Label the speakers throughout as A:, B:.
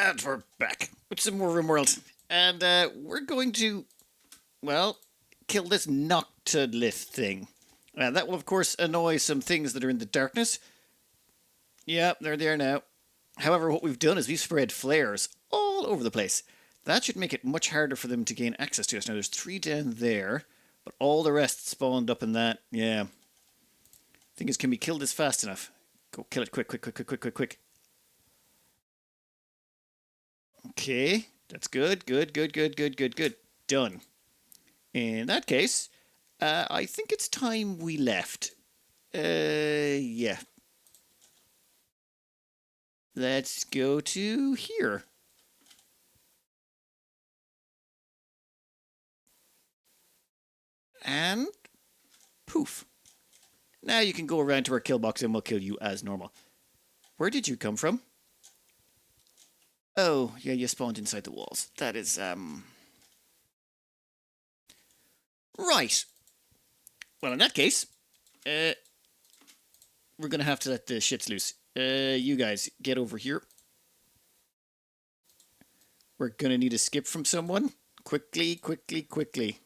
A: And we're back with some more Rimworld. And we're going to, well, kill this Noctilith thing. That will, of course, annoy some things that are in the darkness. Yep, they're there now. However, what we've done is we've spread flares all over the place. That should make it much harder for them to gain access to us. Now, there's 3 down there, but all the rest spawned up in that. Yeah. Thing is, can we kill this fast enough? Go kill it quick, quick, quick, quick, quick, quick, quick. Okay, that's good, good, good, good, good, good, good. Done. In that case, I think it's time we left. Yeah. Let's go to here. And poof. Now you can go around to our kill box and we'll kill you as normal. Where did you come from? Oh, yeah, you spawned inside the walls. That is, Right. Well, in that case, we're going to have to let the shits loose. You guys, get over here. We're going to need a skip from someone. Quickly, quickly, quickly.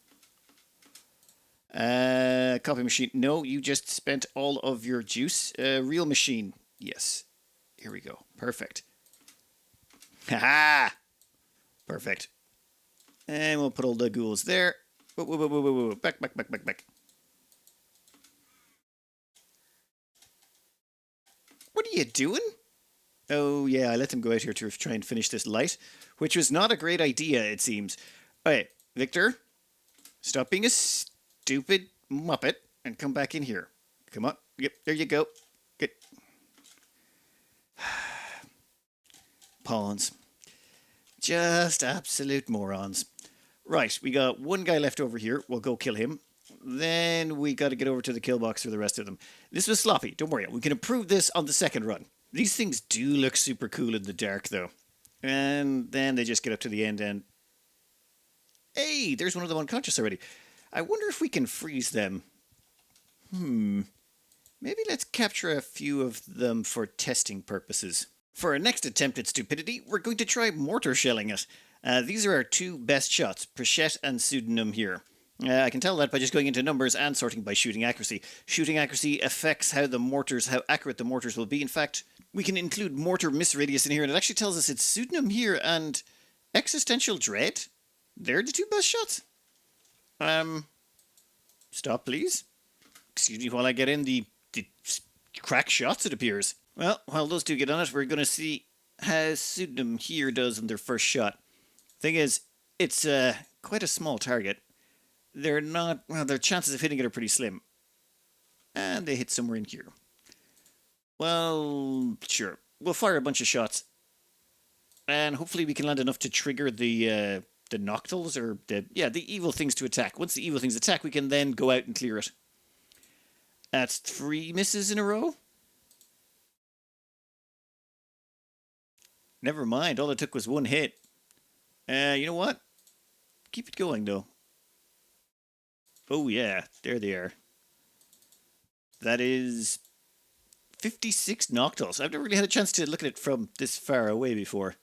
A: Copy machine. No, you just spent all of your juice. Real machine. Yes. Here we go. Perfect. Haha! Perfect. And we'll put all the ghouls there. Whoa, whoa, whoa, whoa, whoa, whoa. Back, back, back, back, back. What are you doing? Oh, yeah, I let them go out here to try and finish this light, which was not a great idea, it seems. Alright, Victor, stop being a stupid muppet and come back in here. Come on. Yep, there you go. Good. Pawns. Just absolute morons. Right, we got one guy left over here. We'll go kill him. Then we got to get over to the kill box for the rest of them. This was sloppy. Don't worry. We can improve this on the second run. These things do look super cool in the dark, though. And then they just get up to the end and... Hey, there's one of them unconscious already. I wonder if we can freeze them. Maybe let's capture a few of them for testing purposes. For our next attempt at stupidity, we're going to try mortar shelling it. These are our 2 best shots, Prechet and Pseudonym here. I can tell that by just going into numbers and sorting by shooting accuracy. Shooting accuracy affects how accurate the mortars will be. In fact, we can include mortar miss radius in here, and it actually tells us it's Pseudonym here and Existential Dread. They're the 2 best shots. Stop, please. Excuse me while I get in the crack shots, it appears. Well, while those 2 get on it, we're going to see how Pseudonym here does in their first shot. Thing is, it's quite a small target. They're not... Well, their chances of hitting it are pretty slim. And they hit somewhere in here. Well, sure. We'll fire a bunch of shots. And hopefully we can land enough to trigger the Noctils, or the evil things to attack. Once the evil things attack, we can then go out and clear it. That's 3 misses in a row. Never mind, all it took was 1 hit. You know what? Keep it going, though. Oh, yeah, there they are. That is 56 Noctils. I've never really had a chance to look at it from this far away before.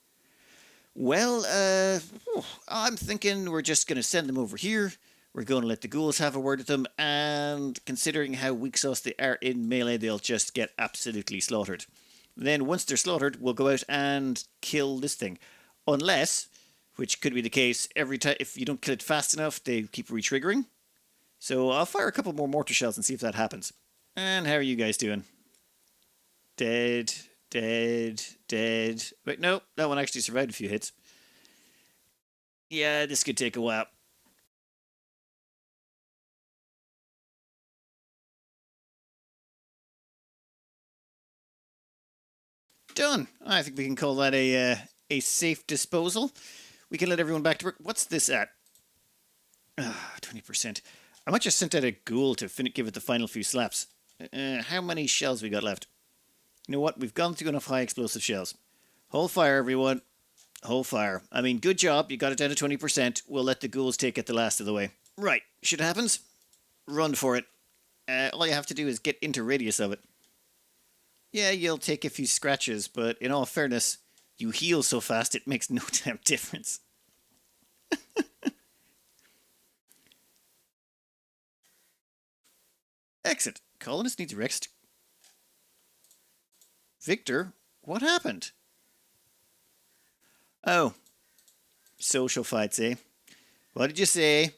A: Well, I'm thinking we're just going to send them over here. We're going to let the ghouls have a word with them, and considering how weak sauce they are in melee, they'll just get absolutely slaughtered. Then once they're slaughtered, we'll go out and kill this thing. Unless, which could be the case, every time if you don't kill it fast enough, they keep re-triggering. So I'll fire a couple more mortar shells and see if that happens. And how are you guys doing? Dead, dead, dead. Wait, no, that one actually survived a few hits. Yeah, this could take a while. Done. I think we can call that a safe disposal. We can let everyone back to work. What's this at? 20%. I might just send out a ghoul to give it the final few slaps. How many shells we got left? You know what? We've gone through enough high explosive shells. Hold fire, everyone. Hold fire. I mean, good job. You got it down to 20%. We'll let the ghouls take it the last of the way. Right. Shit happens. Run for it. All you have to do is get into radius of it. Yeah, you'll take a few scratches, but in all fairness, You heal so fast it makes no damn difference. Exit. Colonist needs rest. Victor, what happened? Oh, social fights, eh? What did you say?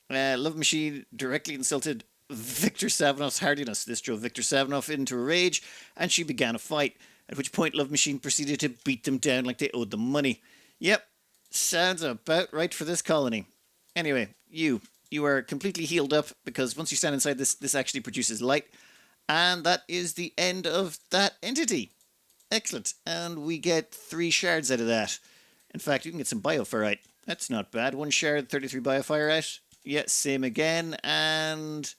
A: Love Machine directly insulted Victor Savanov's hardiness. This drove Victor Savanov into a rage, and she began a fight, at which point Love Machine proceeded to beat them down like they owed them money. Yep, sounds about right for this colony. Anyway, you are completely healed up, because once you stand inside this actually produces light, and that is the end of that entity. Excellent, and we get 3 shards out of that. In fact, you can get some bioferrite. That's not bad. 1 shard, 33 bioferrite. Yeah, same again, and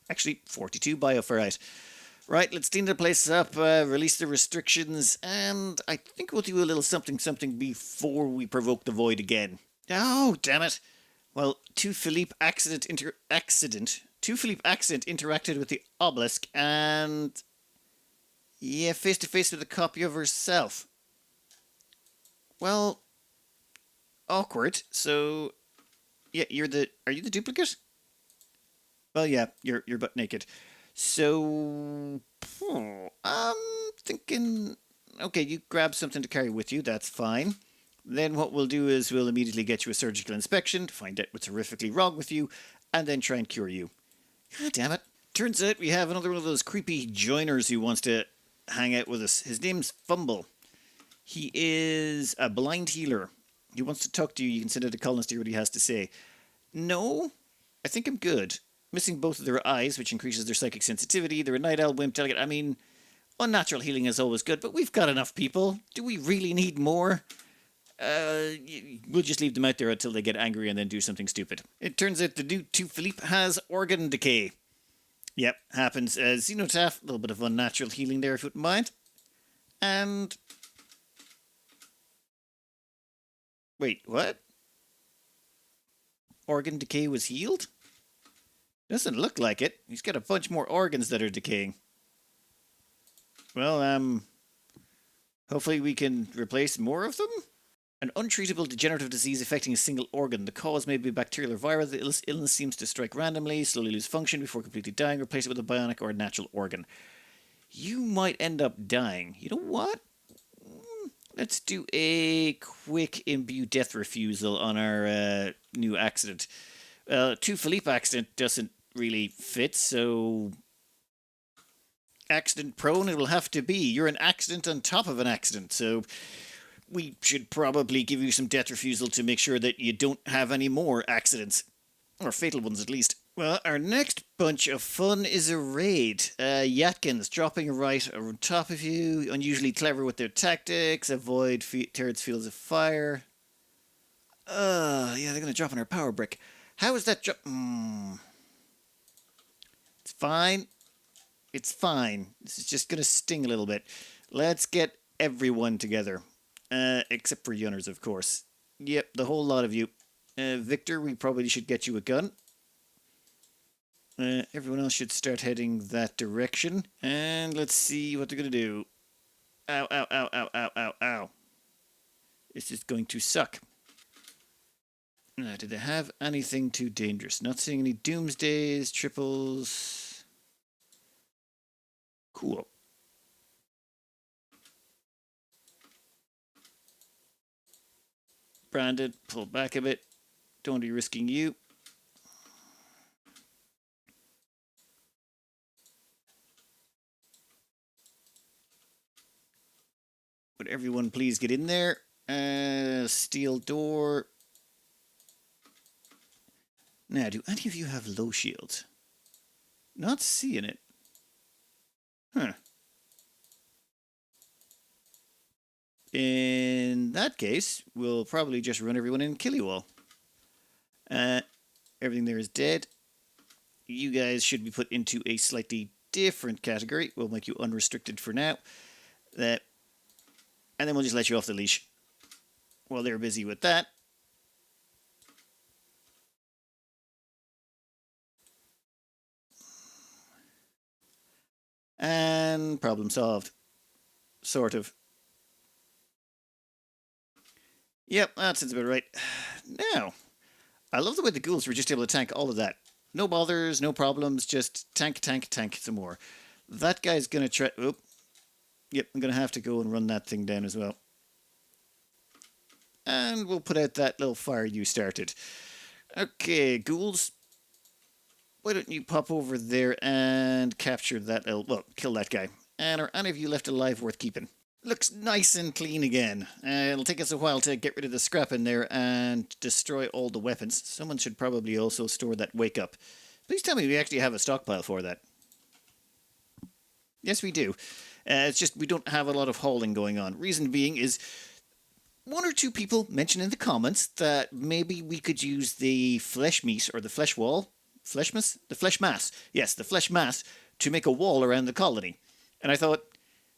A: actually 42 bioferrite. Right, let's clean the place up, release the restrictions, and I think we'll do a little something before we provoke the void again. Oh, damn it. Well, Two Philippe accident interacted with the obelisk, and yeah, face to face with a copy of herself. Well, awkward. So, yeah, are you the duplicate? Well, yeah, you're butt naked. So, I'm thinking, okay, you grab something to carry with you. That's fine. Then what we'll do is we'll immediately get you a surgical inspection to find out what's horrifically wrong with you, and then try and cure you. God damn it. Turns out we have another one of those creepy joiners who wants to hang out with us. His name's Fumble. He is a blind healer. He wants to talk to you. You can send out a colonist to hear what he has to say. No, I think I'm good. Missing both of their eyes, which increases their psychic sensitivity. They're a night owl, wimp, delegate. I mean, unnatural healing is always good, but we've got enough people. Do we really need more? We'll just leave them out there until they get angry and then do something stupid. It turns out the new Two Philippe has organ decay. Yep, happens. Xenotaph, a little bit of unnatural healing there if you wouldn't mind. And... wait, what? Organ decay was healed? Doesn't look like it. He's got a bunch more organs that are decaying. Well, hopefully we can replace more of them? An untreatable degenerative disease affecting a single organ. The cause may be bacterial or viral. The illness seems to strike randomly, slowly lose function before completely dying. Replace it with a bionic or a natural organ. You might end up dying. You know what? Let's do a quick imbue death refusal on our new accident. Two Philippe accident doesn't really fit, so... accident prone it will have to be. You're an accident on top of an accident, so... we should probably give you some death refusal to make sure that you don't have any more accidents. Or fatal ones, at least. Well, our next bunch of fun is a raid. Yatkins dropping right on top of you. Unusually clever with their tactics. Avoid turrets, fields of fire. Yeah, they're going to drop on our power brick. How is that drop? It's fine. It's fine. This is just going to sting a little bit. Let's get everyone together. Except for Yunners, of course. Yep, the whole lot of you. Victor, we probably should get you a gun. Everyone else should start heading that direction. And let's see what they're going to do. Ow, ow, ow, ow, ow, ow, ow. This is going to suck. Did they have anything too dangerous? Not seeing any doomsdays, triples. Cool. Branded, pull back a bit. Don't want to be risking you. Would everyone please get in there? Steel door. Now, do any of you have low shields? Not seeing it. Huh. In that case, we'll probably just run everyone in and kill you all. Everything there is dead. You guys should be put into a slightly different category. We'll make you unrestricted for now. And then we'll just let you off the leash while they're busy with that. And problem solved. Sort of. Yep, that sounds about right. Now, I love the way the ghouls were just able to tank all of that. No bothers, no problems, just tank, tank, tank some more. That guy's going to try... Oop. Yep, I'm going to have to go and run that thing down as well. And we'll put out that little fire you started. Okay, ghouls. Why don't you pop over there and capture that little... Well, kill that guy. And are any of you left alive worth keeping? Looks nice and clean again. It'll take us a while to get rid of the scrap in there and destroy all the weapons. Someone should probably also store that wake up. Please tell me we actually have a stockpile for that. Yes, we do. It's just we don't have a lot of hauling going on. Reason being is one or two people mentioned in the comments that maybe we could use the flesh meat or the flesh wall. Flesh mass? The flesh mass. Yes, the flesh mass to make a wall around the colony. And I thought,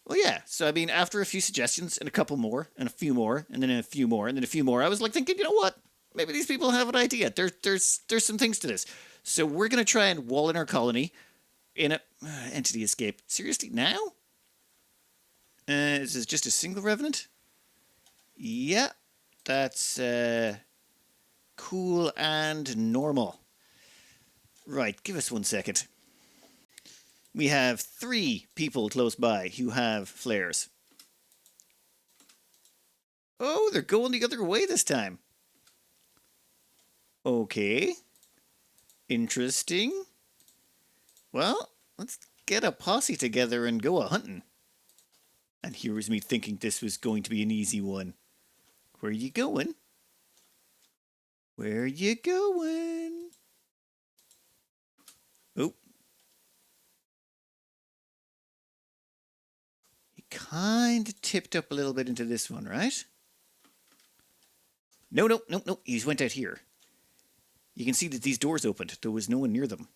A: well, yeah. So, I mean, after a few suggestions and a couple more and a few more and then a few more and then a few more, I was like thinking, you know what? Maybe these people have an idea. There's some things to this. So we're going to try and wall in our colony in a... entity escape. Seriously? Now? Is this just a single revenant? Yeah. That's cool and normal. Right, give us 1 second. We have 3 people close by who have flares. Oh, they're going the other way this time. Okay. Interesting. Well, let's get a posse together and go a-hunting. And here was me thinking this was going to be an easy one. Where you going? Where you going? Oh. He kind of tipped up a little bit into this one, right? No. He just went out here. You can see that these doors opened. There was no one near them.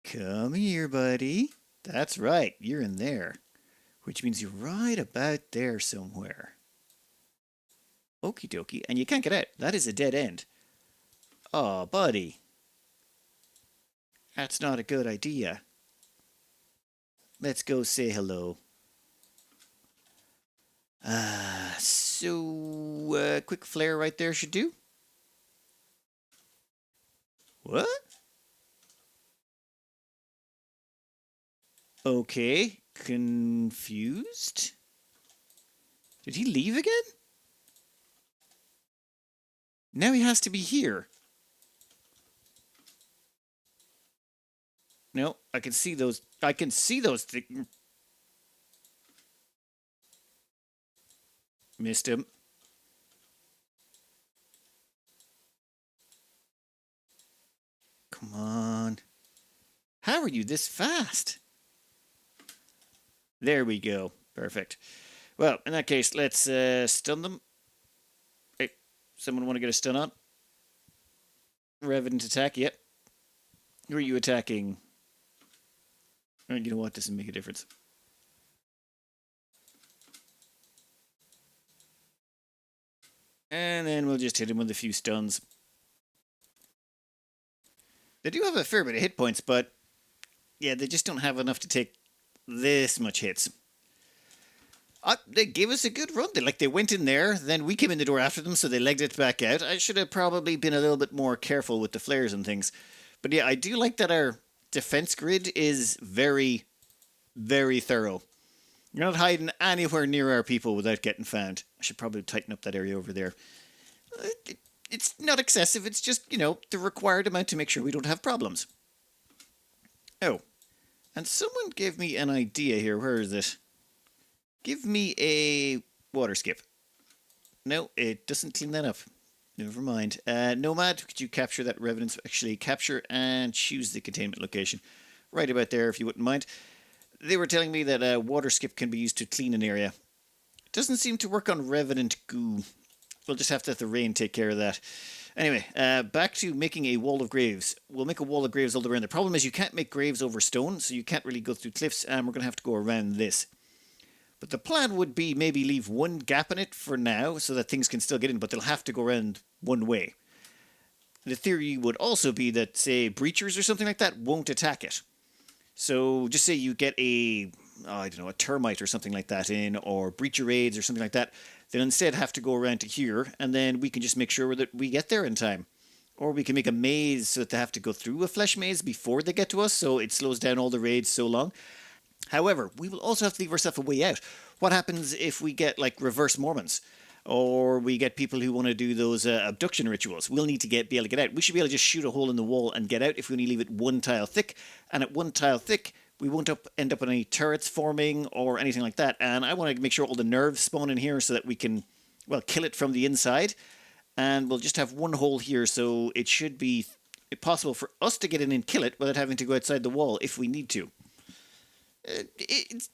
A: Come here, buddy. That's right. You're in there. Which means you're right about there somewhere. Okie dokie. And you can't get out. That is a dead end. Oh, buddy. That's not a good idea. Let's go say hello. Quick flare right there should do. What? Okay, confused? Did he leave again? Now he has to be here. No, I can see those. I can see those things. Missed him. Come on. How are you this fast? There we go. Perfect. Well, in that case, let's stun them. Hey, someone want to get a stun on? Revenant attack, yep. Who are you attacking? You know what? Doesn't make a difference. And then we'll just hit him with a few stuns. They do have a fair bit of hit points, but yeah, they just don't have enough to take this much hits. They gave us a good run. They went in there, then we came in the door after them, so they legged it back out. I should have probably been a little bit more careful with the flares and things. But yeah, I do like that our defense grid is very, very thorough. You're not hiding anywhere near our people without getting found. I should probably tighten up that area over there. It's not excessive. It's just, the required amount to make sure we don't have problems. Oh, and someone gave me an idea here. Where is it? Give me a water skip. No, it doesn't clean that up. Never mind. Nomad, could you capture that revenant? Actually, capture and choose the containment location. Right about there, if you wouldn't mind. They were telling me that a water skip can be used to clean an area. It doesn't seem to work on revenant goo. We'll just have to let the rain take care of that. Anyway, back to making a wall of graves. We'll make a wall of graves all the way around. The problem is you can't make graves over stone, so you can't really go through cliffs, and we're going to have to go around this. But the plan would be maybe leave one gap in it for now, so that things can still get in, but they'll have to go around one way. The theory would also be that, say, breachers or something like that won't attack it. So just say you get a I don't know, a termite or something like that in, or breacher raids or something like that, they'll instead have to go around to here, and then we can just make sure that we get there in time. Or we can make a maze so that they have to go through a flesh maze before they get to us, so it slows down all the raids so long. However, we will also have to leave ourselves a way out. What happens if we get, like, reverse Mormons? Or we get people who want to do those abduction rituals? We'll need to be able to get out. We should be able to just shoot a hole in the wall and get out if we only leave it one tile thick. And at one tile thick, we won't end up with any turrets forming or anything like that. And I want to make sure all the nerves spawn in here so that we can, well, kill it from the inside. And we'll just have one hole here, so it should be possible for us to get in and kill it without having to go outside the wall if we need to.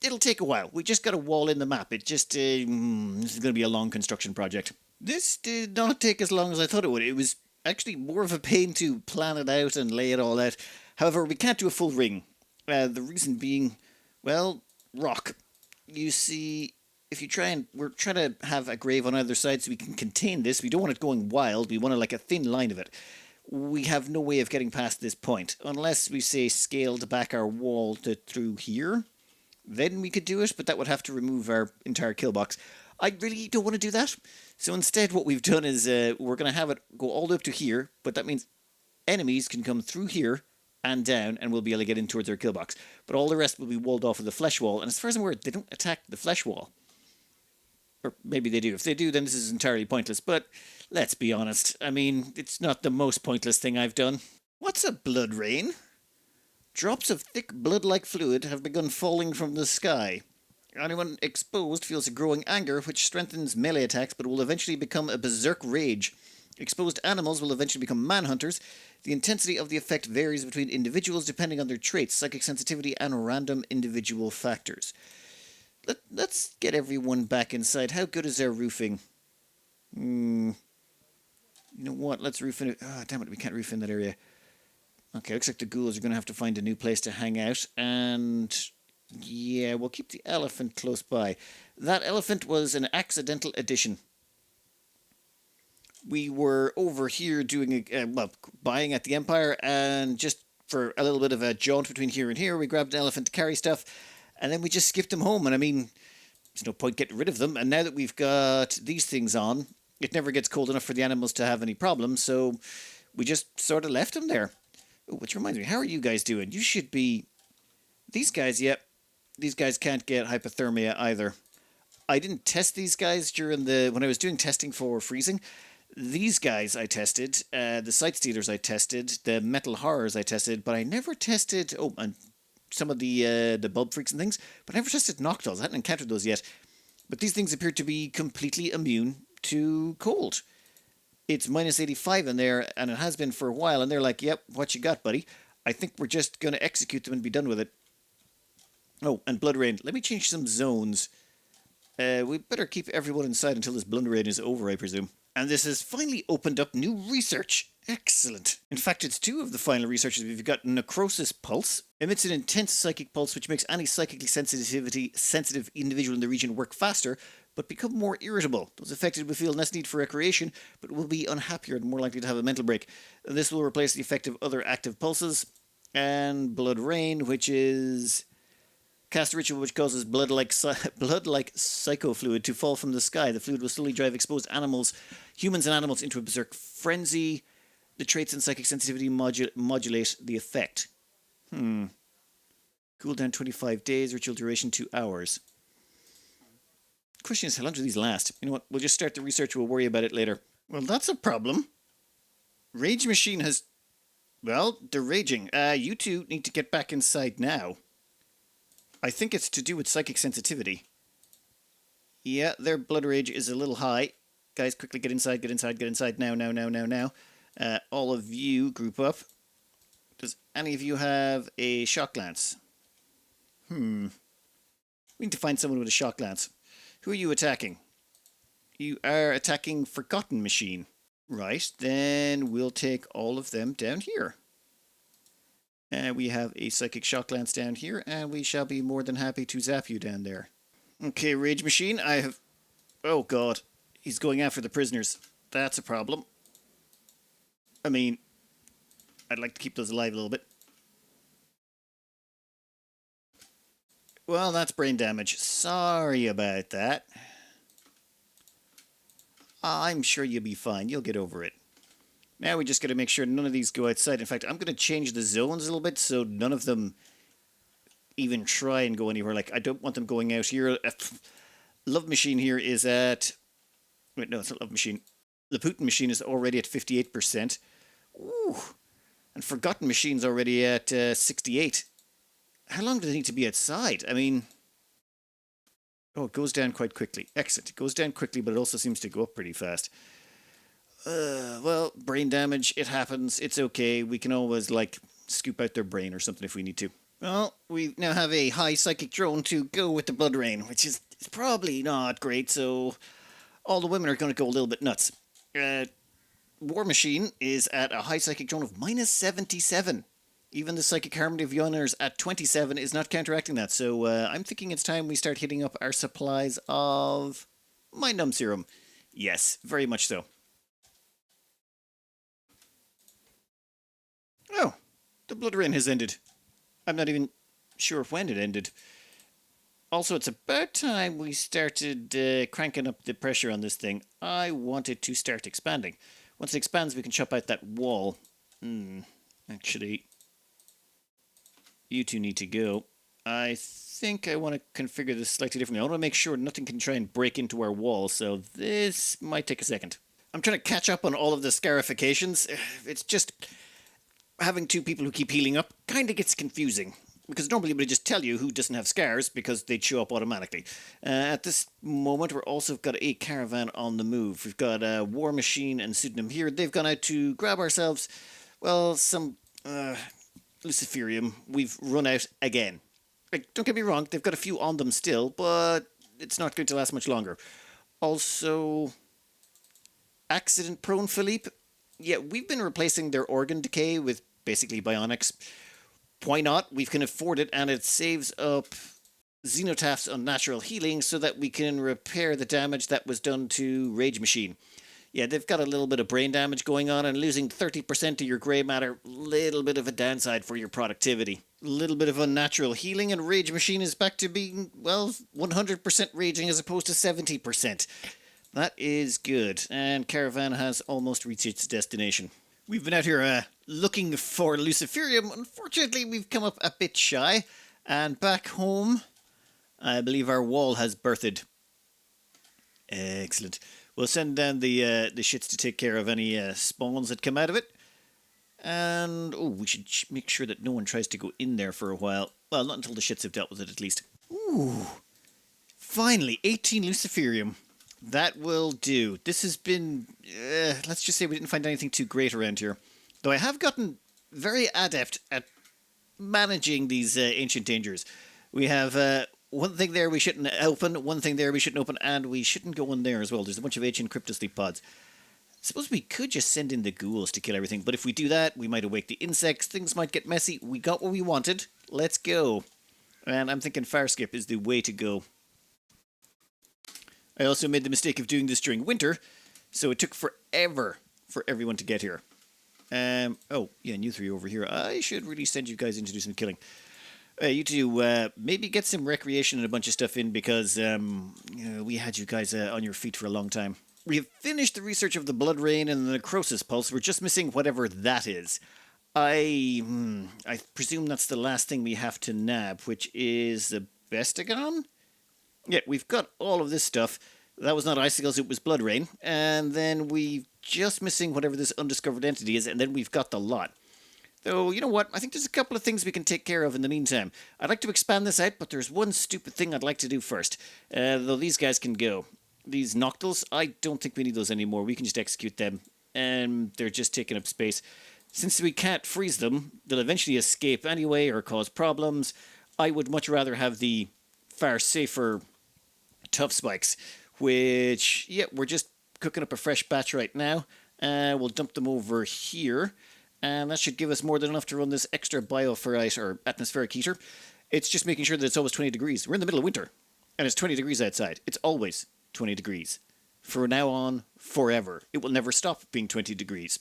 A: It'll take a while. We just got a wall in the map. This is going to be a long construction project. This did not take as long as I thought it would. It was actually more of a pain to plan it out and lay it all out. However, we can't do a full ring. The reason being, well, rock. You see, we're trying to have a grave on either side so we can contain this. We don't want it going wild. We want like a thin line of it. We have no way of getting past this point. Unless we, say, scaled back our wall through here, then we could do it, but that would have to remove our entire kill box. I really don't want to do that. So instead what we've done is we're going to have it go all the way up to here, but that means enemies can come through here and down, and we'll be able to get in towards our kill box. But all the rest will be walled off with the flesh wall, and as far as I'm aware, they don't attack the flesh wall. Or maybe they do. If they do, then this is entirely pointless. But let's be honest. I mean, it's not the most pointless thing I've done. What's a blood rain? Drops of thick blood-like fluid have begun falling from the sky. Anyone exposed feels a growing anger, which strengthens melee attacks, but will eventually become a berserk rage. Exposed animals will eventually become manhunters. The intensity of the effect varies between individuals depending on their traits, psychic sensitivity, and random individual factors. Let's get everyone back inside. How good is their roofing? You know what? Let's roof in it. Oh, damn it, we can't roof in that area. Okay, looks like the ghouls are going to have to find a new place to hang out. And yeah, we'll keep the elephant close by. That elephant was an accidental addition. We were over here doing buying at the Empire, and just for a little bit of a jaunt between here and here, we grabbed an elephant to carry stuff. And then we just skipped them home. And I mean, there's no point getting rid of them. And now that we've got these things on, it never gets cold enough for the animals to have any problems. So we just sort of left them there. Oh, which reminds me, how are you guys doing? You should be... These guys, yep. These guys can't get hypothermia either. I didn't test these guys when I was doing testing for freezing. These guys I tested. The Sight Stealers I tested. The Metal Horrors I tested. But I never tested... Oh, and some of the bulb freaks and things, but I never tested Noctols. I hadn't encountered those yet. But these things appear to be completely immune to cold. It's minus 85 in there, and it has been for a while, and they're like, yep, what you got, buddy? I think we're just going to execute them and be done with it. Oh, and Blood Rain. Let me change some zones. We better keep everyone inside until this Blood Rain is over, I presume. And this has finally opened up new research. Excellent. In fact, it's two of the final researches. We've got Necrosis Pulse. Emits an intense psychic pulse which makes any psychically sensitive individual in the region work faster, but become more irritable. Those affected will feel less need for recreation, but will be unhappier and more likely to have a mental break. This will replace the effect of other active pulses. And Blood Rain, which is... Cast a ritual which causes blood-like psychofluid to fall from the sky. The fluid will slowly drive exposed humans and animals into a berserk frenzy. The traits and psychic sensitivity modulate the effect. Cooldown 25 days, ritual duration 2 hours. Question is, how long do these last? You know what, we'll just start the research, we'll worry about it later. Well, that's a problem. Rage Machine has... Well, they're raging. You two need to get back inside now. I think it's to do with psychic sensitivity. Yeah, their blood rage is a little high. Guys, quickly get inside, get inside, get inside. Now. All of you group up. Does any of you have a shock lance? We need to find someone with a shock lance. Who are you attacking? You are attacking Forgotten Machine. Right, then we'll take all of them down here. We have a Psychic Shock Lance down here, and we shall be more than happy to zap you down there. Okay, Rage Machine, I have... Oh, God. He's going after the prisoners. That's a problem. I mean, I'd like to keep those alive a little bit. Well, that's brain damage. Sorry about that. I'm sure you'll be fine. You'll get over it. Now we just got to make sure none of these go outside. In fact, I'm going to change the zones a little bit so none of them even try and go anywhere. Like, I don't want them going out here. Love Machine here is at... Wait, no, it's not Love Machine. The Putin Machine is already at 58%. Ooh. And Forgotten Machine's already at 68. How long do they need to be outside? I mean... Oh, it goes down quite quickly. Excellent. It goes down quickly, but it also seems to go up pretty fast. Well, brain damage, it happens. It's okay. We can always, like, scoop out their brain or something if we need to. Well, we now have a high psychic drone to go with the blood rain, which is probably not great, so all the women are going to go a little bit nuts. War Machine is at a high psychic drone of minus 77. Even the Psychic Harmony of Yoners at 27 is not counteracting that, so I'm thinking it's time we start hitting up our supplies of Mind Numb Serum. Yes, very much so. Oh, the blood rain has ended. I'm not even sure when it ended. Also, it's about time we started cranking up the pressure on this thing. I want it to start expanding. Once it expands, we can chop out that wall. Actually, you two need to go. I think I want to configure this slightly differently. I want to make sure nothing can try and break into our wall, so this might take a second. I'm trying to catch up on all of the scarifications. It's just... having two people who keep healing up kind of gets confusing. Because normally we just tell you who doesn't have scars because they'd show up automatically. At this moment, we've also got a caravan on the move. We've got a War Machine and Pseudonym here. They've gone out to grab ourselves, well, some Luciferium. We've run out again. Like, don't get me wrong, they've got a few on them still, but it's not going to last much longer. Also, accident-prone Philippe. Yeah, we've been replacing their organ decay with basically bionics. Why not? We can afford it, and it saves up Xenotaph's unnatural healing so that we can repair the damage that was done to Rage Machine. Yeah, they've got a little bit of brain damage going on, and losing 30% of your grey matter, little bit of a downside for your productivity. A little bit of unnatural healing, and Rage Machine is back to being, well, 100% raging as opposed to 70%. That is good, and Caravan has almost reached its destination. We've been out here looking for Luciferium. Unfortunately, we've come up a bit shy, and back home, I believe our wall has birthed. Excellent. We'll send down the shits to take care of any spawns that come out of it. And, oh, we should make sure that no one tries to go in there for a while. Well, not until the shits have dealt with it, at least. Ooh. Finally, 18 Luciferium. That will do. This has been... let's just say we didn't find anything too great around here. Though I have gotten very adept at managing these ancient dangers. We have one thing there we shouldn't open, one thing there we shouldn't open, and we shouldn't go in there as well. There's a bunch of ancient cryptosleep pods. I suppose we could just send in the ghouls to kill everything, but if we do that, we might awake the insects. Things might get messy. We got what we wanted. Let's go. And I'm thinking fire skip is the way to go. I also made the mistake of doing this during winter, so it took forever for everyone to get here. Oh, yeah, and you three over here. I should really send you guys in to do some killing. You two, maybe get some recreation and a bunch of stuff in because we had you guys on your feet for a long time. We have finished the research of the blood rain and the necrosis pulse. We're just missing whatever that is. I presume that's the last thing we have to nab, which is the Bestagon? Yeah, we've got all of this stuff. That was not icicles, it was blood rain. And then we're just missing whatever this undiscovered entity is, and then we've got the lot. Though, you know what? I think there's a couple of things we can take care of in the meantime. I'd like to expand this out, but there's one stupid thing I'd like to do first. Though these guys can go. These Noctils, I don't think we need those anymore. We can just execute them. And they're just taking up space. Since we can't freeze them, they'll eventually escape anyway or cause problems. I would much rather have the far safer tough spikes, which, yeah, we're just cooking up a fresh batch right now. We'll dump them over here. And that should give us more than enough to run this extra bioferrite or atmospheric heater. It's just making sure that it's always 20 degrees. We're in the middle of winter, and it's 20 degrees outside. It's always 20 degrees. From now on, forever. It will never stop being 20 degrees.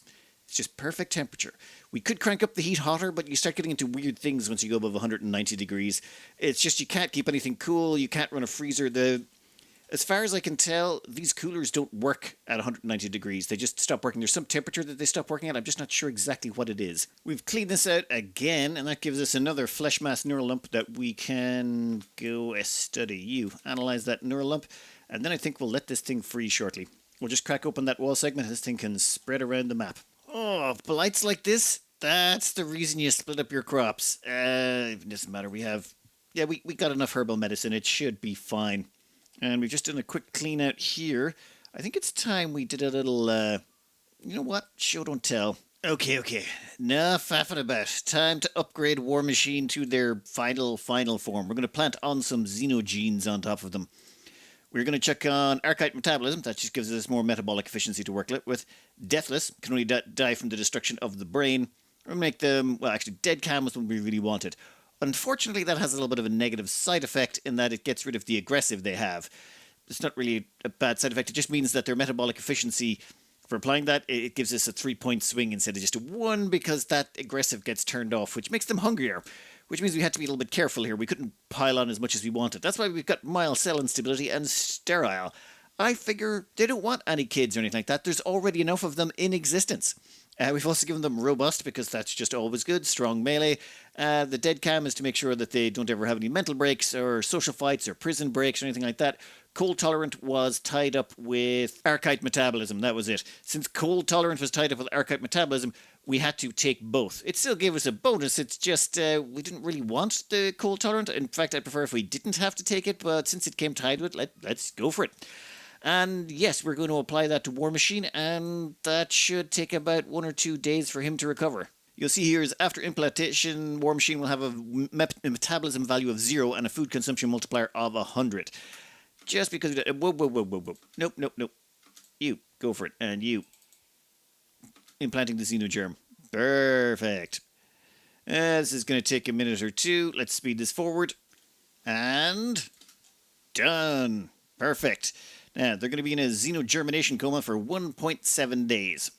A: It's just perfect temperature. We could crank up the heat hotter, but you start getting into weird things once you go above 190 degrees. It's just you can't keep anything cool. You can't run a freezer. As far as I can tell, these coolers don't work at 190 degrees. They just stop working. There's some temperature that they stop working at. I'm just not sure exactly what it is. We've cleaned this out again, and that gives us another flesh mass neural lump that we can go study. You analyze that neural lump, and then I think we'll let this thing free shortly. We'll just crack open that wall segment, and this thing can spread around the map. Oh, blights like this, that's the reason you split up your crops. It doesn't matter. We got enough herbal medicine. It should be fine. And we've just done a quick clean out here. I think it's time we did a little, you know what? Show don't tell. Okay. Enough faffing about. Time to upgrade War Machine to their final form. We're going to plant on some xenogenes on top of them. We're going to check on archite metabolism. That just gives us more metabolic efficiency to work with. Deathless. Can only die from the destruction of the brain. We'll make them, well, actually, dead cam was what we really wanted. Unfortunately, that has a little bit of a negative side effect in that it gets rid of the aggressive they have. It's not really a bad side effect. It just means that their metabolic efficiency, for applying that, it gives us a 3-point swing instead of just a 1 because that aggressive gets turned off, which makes them hungrier, which means we had to be a little bit careful here. We couldn't pile on as much as we wanted. That's why we've got mild cell instability and sterile. I figure they don't want any kids or anything like that. There's already enough of them in existence. We've also given them robust because that's just always good. Strong melee. The dead cam is to make sure that they don't ever have any mental breaks or social fights or prison breaks or anything like that. Cold tolerant was tied up with archite metabolism. That was it. Since cold tolerant was tied up with archite metabolism, we had to take both. It still gave us a bonus. It's just we didn't really want the cold tolerant. In fact, I'd prefer if we didn't have to take it. But since it came tied with it, let's go for it. And yes, we're going to apply that to War Machine, and that should take about 1 or 2 days for him to recover. You'll see here is after implantation, War Machine will have a metabolism value of 0 and a food consumption multiplier of 100. Just because... Whoa. Nope. You, go for it. And you. Implanting the xenogerm. Perfect. This is going to take a minute or two. Let's speed this forward. And... done. Perfect. Now, they're going to be in a xenogermination coma for 1.7 days.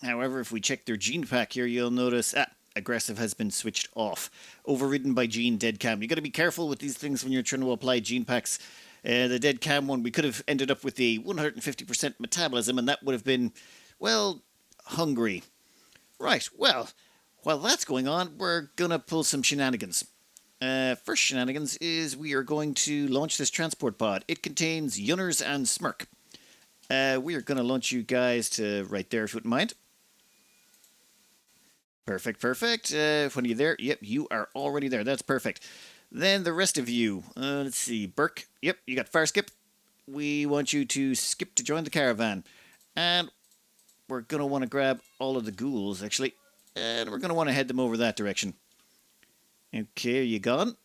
A: However, if we check their gene pack here, you'll notice, aggressive has been switched off. Overridden by gene dead cam. You've got to be careful with these things when you're trying to apply gene packs. The dead cam one, we could have ended up with a 150% metabolism, and that would have been, well, hungry. Right, well, while that's going on, we're going to pull some shenanigans. First shenanigans is we are going to launch this transport pod. It contains Yunners and Smirk. We are going to launch you guys to right there, if you wouldn't mind. Perfect. When are you there? Yep, you are already there. That's perfect. Then the rest of you. Let's see. Burke. Yep, you got fire skip. We want you to skip to join the caravan. And we're going to want to grab all of the ghouls, actually. And we're going to want to head them over that direction. Okay, are you gone?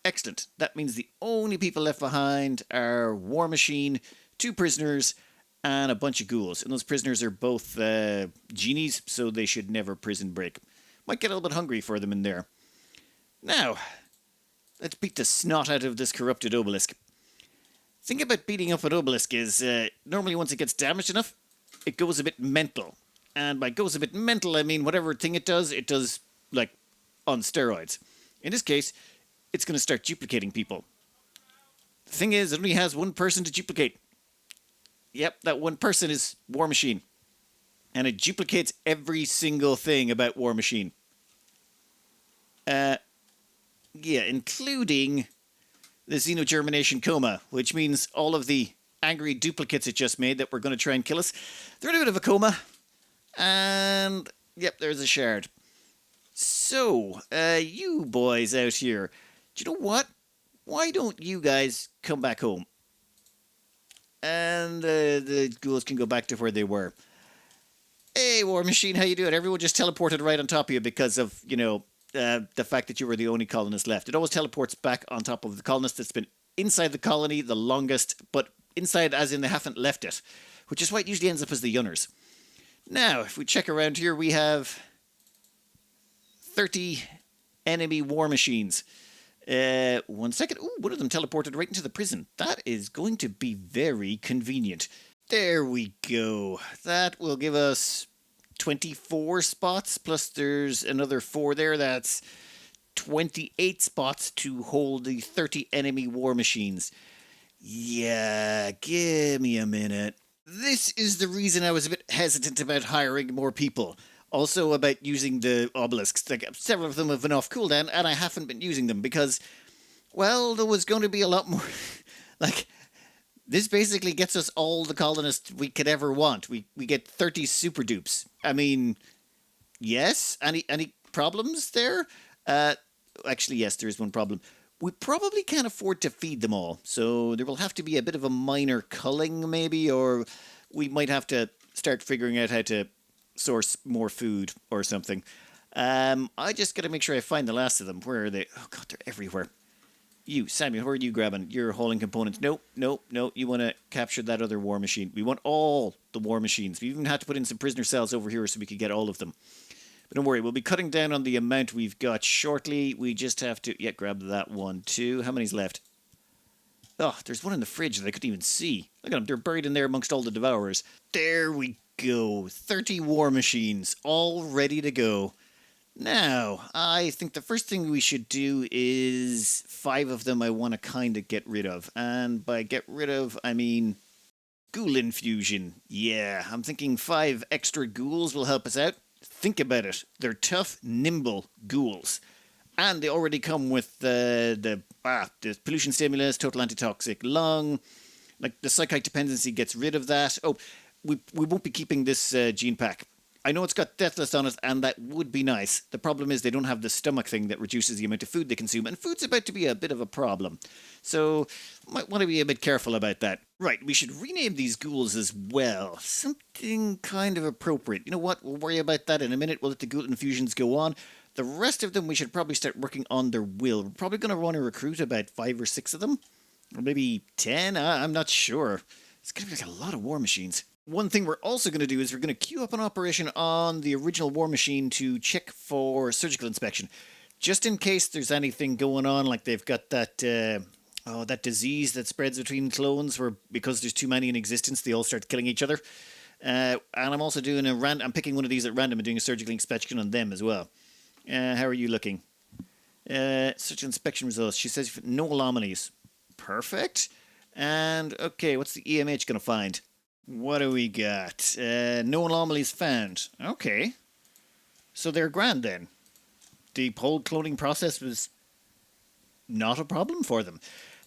A: Excellent. That means the only people left behind are War Machine, 2 prisoners, and a bunch of ghouls. And those prisoners are both genies, so they should never prison break. Might get a little bit hungry for them in there. Now, let's beat the snot out of this corrupted obelisk. The thing about beating up an obelisk is, normally once it gets damaged enough, it goes a bit mental. And by goes a bit mental, I mean whatever thing it does, like, on steroids. In this case, it's going to start duplicating people. The thing is, it only has 1 person to duplicate. Yep, that 1 person is War Machine. And it duplicates every single thing about War Machine. Yeah, including the xenogermination coma, which means all of the angry duplicates it just made that were going to try and kill us. They're in a bit of a coma. And, yep, there's a shard. So, you boys out here, do you know what? Why don't you guys come back home? And the ghouls can go back to where they were. Hey, War Machine, how you doing? Everyone just teleported right on top of you because of, the fact that you were the only colonist left. It always teleports back on top of the colonist that's been inside the colony the longest, but inside as in they haven't left it, which is why it usually ends up as the Yunners. Now, if we check around here, we have 30 enemy War Machines. 1 second. Ooh, one of them teleported right into the prison. That is going to be very convenient. There we go. That will give us 24 spots, plus there's another 4 there. That's 28 spots to hold the 30 enemy war machines. Yeah, give me a minute. This is the reason I was a bit hesitant about hiring more people. Also about using the obelisks. Like, several of them have been off cooldown, and I haven't been using them because, well, there was going to be a lot more. Like, this basically gets us all the colonists we could ever want. We get 30 super dupes. I mean, yes. Any problems there? Actually, yes, there is one problem. We probably can't afford to feed them all, so there will have to be a bit of a minor culling, maybe, or we might have to start figuring out how to source more food or something. I just got to make sure I find the last of them. Where are they? Oh god, they're everywhere. You, Samuel, where are you grabbing? You're hauling components. Nope. You want to capture that other war machine. We want all the war machines. We even had to put in some prisoner cells over here so we could get all of them. But don't worry, we'll be cutting down on the amount we've got shortly. We just have to... Yeah, grab that one too. How many's left? Oh, there's one in the fridge that I couldn't even see. Look at them. They're buried in there amongst all the devourers. There we go. 30 war machines, all ready to go. Now, I think the first thing we should do is 5 of them I want to kind of get rid of. And by get rid of, I mean ghoul infusion. Yeah, I'm thinking 5 extra ghouls will help us out. Think about it. They're tough, nimble ghouls. And they already come with the pollution stimulus, total antitoxic lung. Like, the psychic dependency gets rid of that. Oh, we won't be keeping this gene pack. I know it's got Deathless on it, and that would be nice. The problem is they don't have the stomach thing that reduces the amount of food they consume, and food's about to be a bit of a problem. So, might want to be a bit careful about that. Right, we should rename these ghouls as well. Something kind of appropriate. You know what? We'll worry about that in a minute. We'll let the ghoul infusions go on. The rest of them, we should probably start working on their will. We're probably going to want to recruit about 5 or 6 of them. Or maybe 10? I'm not sure. It's going to be like a lot of war machines. One thing we're also going to do is we're going to queue up an operation on the original war machine to check for surgical inspection. Just in case there's anything going on, like they've got that that disease that spreads between clones where because there's too many in existence, they all start killing each other. And I'm also doing I'm picking one of these at random and doing a surgical inspection on them as well. How are you looking? Surgical inspection results. She says no anomalies. Perfect. And, okay, what's the EMH going to find? What do we got? No anomalies found. Okay. So they're grand then. The whole cloning process was not a problem for them.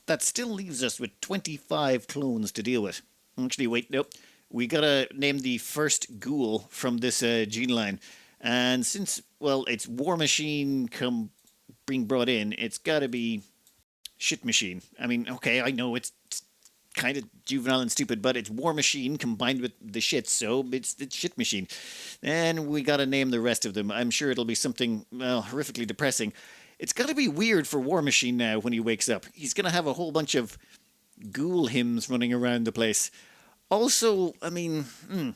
A: That still leaves us with 25 clones to deal with. Actually, wait, nope. We gotta name the first ghoul from this gene line. And since, well, it's War Machine being brought in, it's gotta be Shit Machine. I mean, okay, I know it's kind of juvenile and stupid, but it's War Machine combined with the shit, so it's the Shit Machine. And we gotta name the rest of them. I'm sure it'll be something, well, horrifically depressing. It's gotta be weird for War Machine now when he wakes up. He's gonna have a whole bunch of ghoul hymns running around the place. Also, I mean, don't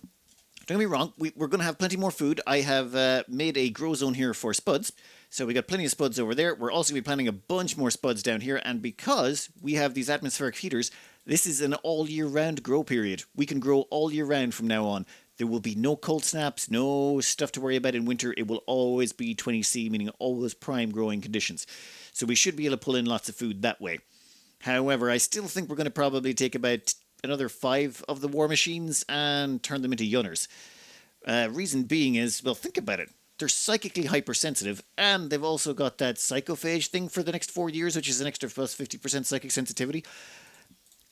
A: get me wrong, we're going to have plenty more food. I have made a grow zone here for spuds, so we got plenty of spuds over there. We're also going to be planting a bunch more spuds down here, and because we have these atmospheric heaters, this is an all-year-round grow period. We can grow all year round from now on. There will be no cold snaps, no stuff to worry about in winter. It will always be 20C, meaning always prime growing conditions. So we should be able to pull in lots of food that way. However, I still think we're going to probably take about another 5 of the war machines and turn them into yunners. Reason being is, well, think about it. They're psychically hypersensitive, and they've also got that psychophage thing for the next 4 years, which is an extra plus 50% psychic sensitivity.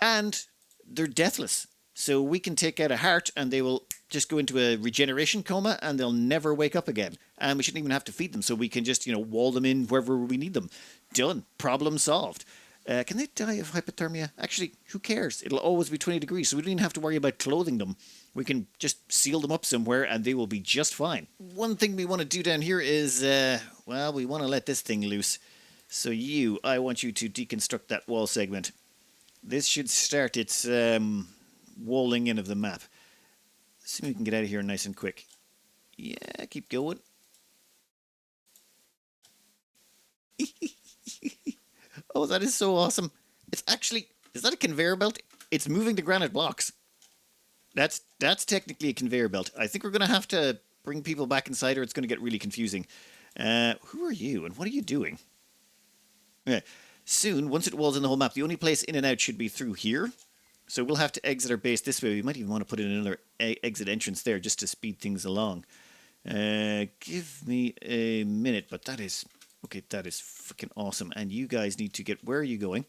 A: And they're deathless. So we can take out a heart, and they will just go into a regeneration coma, and they'll never wake up again. And we shouldn't even have to feed them, so we can just, wall them in wherever we need them. Done. Problem solved. Can they die of hypothermia? Actually, who cares? It'll always be 20 degrees, so we don't even have to worry about clothing them. We can just seal them up somewhere and they will be just fine. One thing we want to do down here is, we want to let this thing loose. So I want you to deconstruct that wall segment. This should start its walling in of the map. See if we can get out of here nice and quick. Yeah, keep going. Oh, that is so awesome. It's actually, is that a conveyor belt? It's moving the granite blocks. That's technically a conveyor belt. I think we're going to have to bring people back inside or it's going to get really confusing. Who are you and what are you doing? Okay. Soon, once it walls in the whole map, the only place in and out should be through here. So we'll have to exit our base this way. We might even want to put in another exit entrance there just to speed things along. Give me a minute, but that is... Okay, that is freaking awesome. And you guys need to get... Where are you going?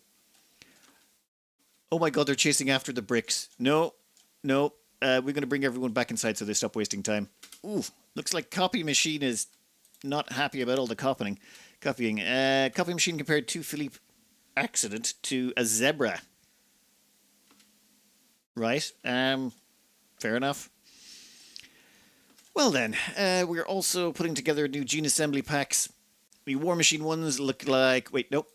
A: Oh my god, they're chasing after the bricks. No, no. We're going to bring everyone back inside so they stop wasting time. Ooh, looks like copy machine is not happy about all the copying. Copy machine compared to Philippe accident to a zebra. Right. Fair enough. Well then, we're also putting together new gene assembly packs. The War Machine ones look like... Wait, nope.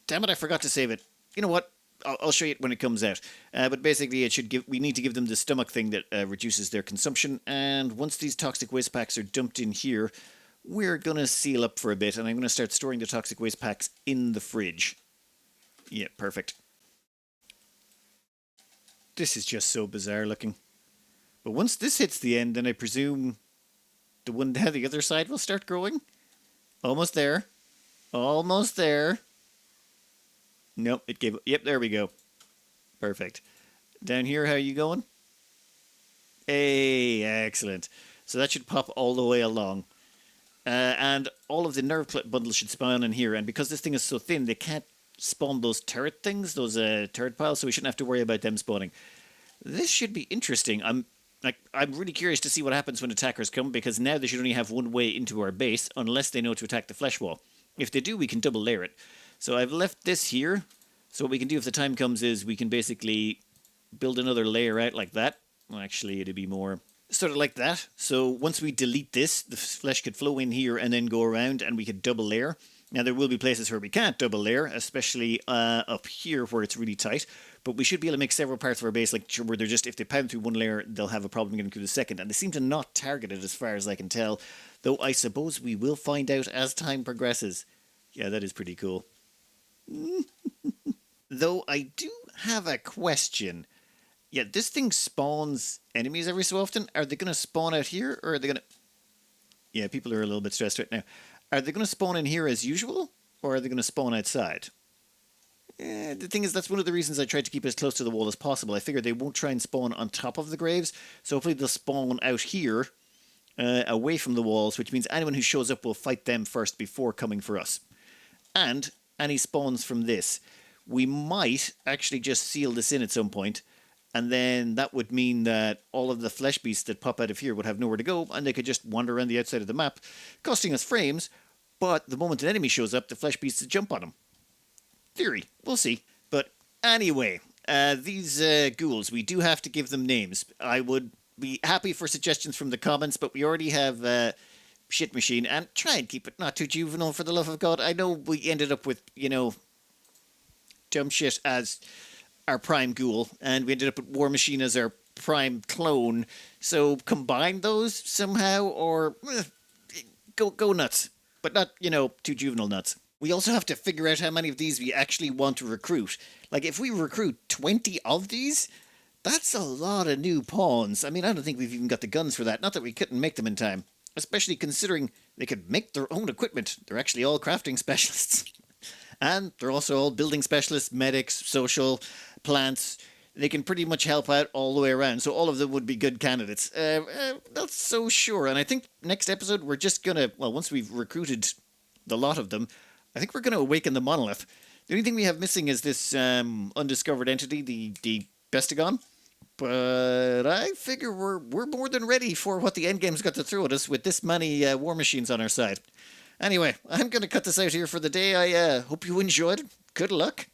A: Damn it, I forgot to save it. You know what? I'll show you it when it comes out. But basically, it should give. We need to give them the stomach thing that reduces their consumption. And once these toxic waste packs are dumped in here, we're going to seal up for a bit. And I'm going to start storing the toxic waste packs in the fridge. Yeah, perfect. This is just so bizarre looking. But once this hits the end, then I presume the one down the other side will start growing. Almost there. Almost there. Nope, it gave... Yep, there we go. Perfect. Down here, how are you going? Hey, excellent. So that should pop all the way along. And all of the nerve bundles should spawn in here. And because this thing is so thin, they can't spawn those turret things, those turret piles, so we shouldn't have to worry about them spawning. This should be interesting. I'm really curious to see what happens when attackers come, because now they should only have one way into our base, unless they know to attack the flesh wall. If they do, we can double layer it. So I've left this here. So what we can do if the time comes is we can basically build another layer out like that. Well, actually, it'd be more sort of like that. So once we delete this, the flesh could flow in here and then go around, and we could double layer. Now, there will be places where we can't double layer, especially up here where it's really tight. But we should be able to make several parts of our base, like where they're just, if they pound through one layer, they'll have a problem getting through the second. And they seem to not target it as far as I can tell. Though I suppose we will find out as time progresses. Yeah, that is pretty cool. Though I do have a question. Yeah, this thing spawns enemies every so often. Are they going to spawn out here, or are they going to... Yeah, people are a little bit stressed right now. Are they going to spawn in here as usual, or are they going to spawn outside? The thing is, that's one of the reasons I tried to keep as close to the wall as possible. I figured they won't try and spawn on top of the graves, so hopefully they'll spawn out here, away from the walls, which means anyone who shows up will fight them first before coming for us. And any spawns from this. We might actually just seal this in at some point, and then that would mean that all of the flesh beasts that pop out of here would have nowhere to go, and they could just wander around the outside of the map, costing us frames, but the moment an enemy shows up, the flesh beasts will jump on them. Theory. We'll see. But anyway, these ghouls, we do have to give them names. I would be happy for suggestions from the comments, but we already have... Shit Machine, and try and keep it not too juvenile, for the love of God. I know we ended up with, you know, dumb shit as our prime ghoul, and we ended up with War Machine as our prime clone, so combine those somehow, or go nuts, but not, you know, too juvenile nuts. We also have to figure out how many of these we actually want to recruit. Like, if we recruit 20 of these, that's a lot of new pawns. I mean, I don't think we've even got the guns for that, not that we couldn't make them in time. Especially considering they could make their own equipment. They're actually all crafting specialists. And they're also all building specialists, medics, social, plants. They can pretty much help out all the way around. So all of them would be good candidates. Not so sure. And I think next episode we're just going to... Well, once we've recruited the lot of them, I think we're going to awaken the monolith. The only thing we have missing is this undiscovered entity, the Bestigon. But I figure we're more than ready for what the endgame's got to throw at us with this many war machines on our side. Anyway, I'm going to cut this out here for the day. I hope you enjoyed. Good luck.